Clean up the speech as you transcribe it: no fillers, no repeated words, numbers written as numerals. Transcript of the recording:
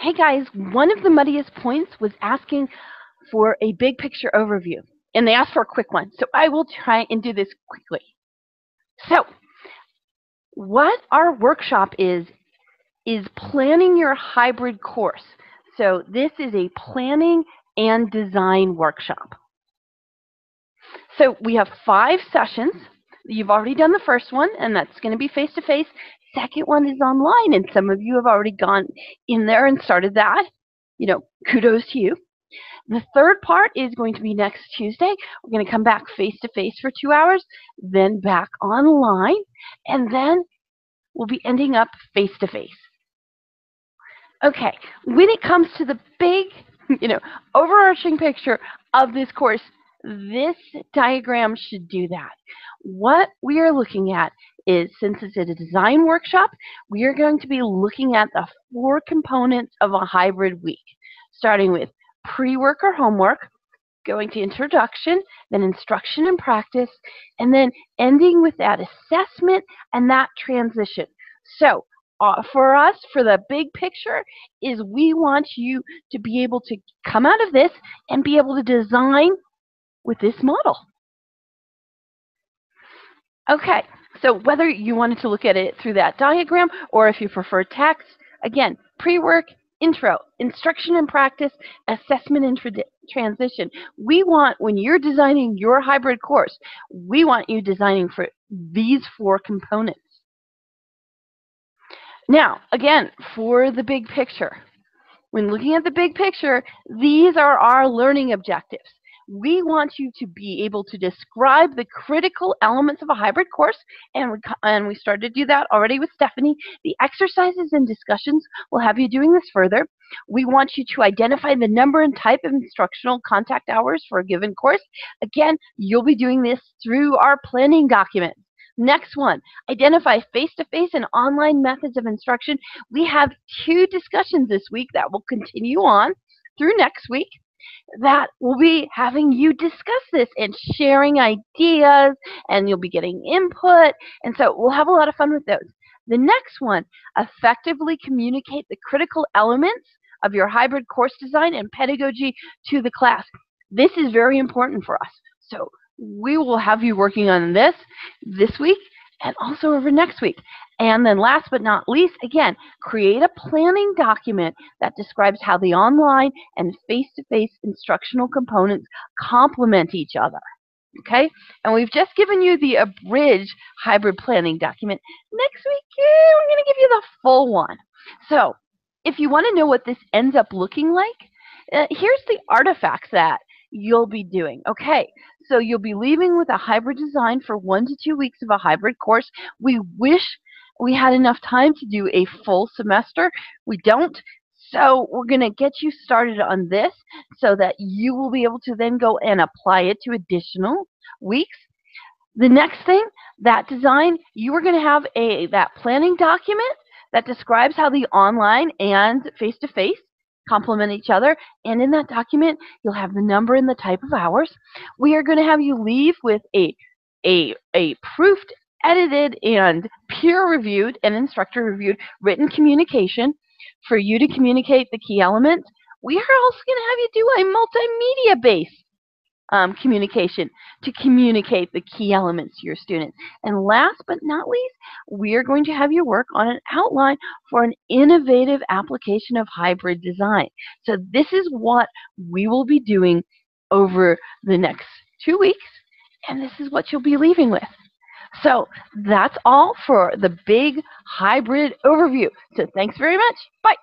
Hey guys, one of the muddiest points was asking for a big picture overview, and they asked for a quick one, so I will try and do this quickly. So, what our workshop is planning your hybrid course. So this is a planning and design workshop. So we have 5 sessions. You've already done the first one, and that's going to be face-to-face. Second one is online, and some of you have already gone in there and started that. Kudos to you. The third part is going to be next Tuesday. We're going to come back face-to-face for 2 hours, then back online, and then we'll be ending up face-to-face. Okay, when it comes to the big, overarching picture of this course, this diagram should do that. What we are looking at is, since it's a design workshop, we are going to be looking at the 4 components of a hybrid week, starting with pre-work or homework, going to introduction, then instruction and practice, and then ending with that assessment and that transition. So, for us, for the big picture, is we want you to be able to come out of this and be able to design with this model. Okay, so whether you wanted to look at it through that diagram or if you prefer text, again, pre-work, intro, instruction and practice, assessment and transition. We want, when you're designing your hybrid course, we want you designing for these 4 components. Now, again, for the big picture, when looking at the big picture, these are our learning objectives. We want you to be able to describe the critical elements of a hybrid course, and we started to do that already with Stephanie. The exercises and discussions will have you doing this further. We want you to identify the number and type of instructional contact hours for a given course. Again, you'll be doing this through our planning document. Next one, identify face-to-face and online methods of instruction. We have 2 discussions this week that will continue on through next week that will be having you discuss this and sharing ideas, and you'll be getting input, and so we'll have a lot of fun with those. The next one, effectively communicate the critical elements of your hybrid course design and pedagogy to the class. This is very important for us. So we will have you working on this week and also over next week. And then last but not least, again, create a planning document that describes how the online and face-to-face instructional components complement each other. Okay? And we've just given you the abridged hybrid planning document. Next week, we're going to give you the full one. So if you want to know what this ends up looking like, here's the artifacts that you'll be doing. Okay, so you'll be leaving with a hybrid design for 1 to 2 weeks of a hybrid course. We wish we had enough time to do a full semester. We don't. So we're going to get you started on this so that you will be able to then go and apply it to additional weeks. The next thing, that design, you are going to have that planning document that describes how the online and face-to-face complement each other, and in that document you'll have the number and the type of hours. We are going to have you leave with a proofed, edited, and peer-reviewed and instructor-reviewed written communication for you to communicate the key elements. We are also going to have you do a multimedia-based communication to communicate the key elements to your students. And last but not least, we are going to have you work on an outline for an innovative application of hybrid design. So this is what we will be doing over the next 2 weeks, and this is what you'll be leaving with. So that's all for the big hybrid overview. So thanks very much. Bye.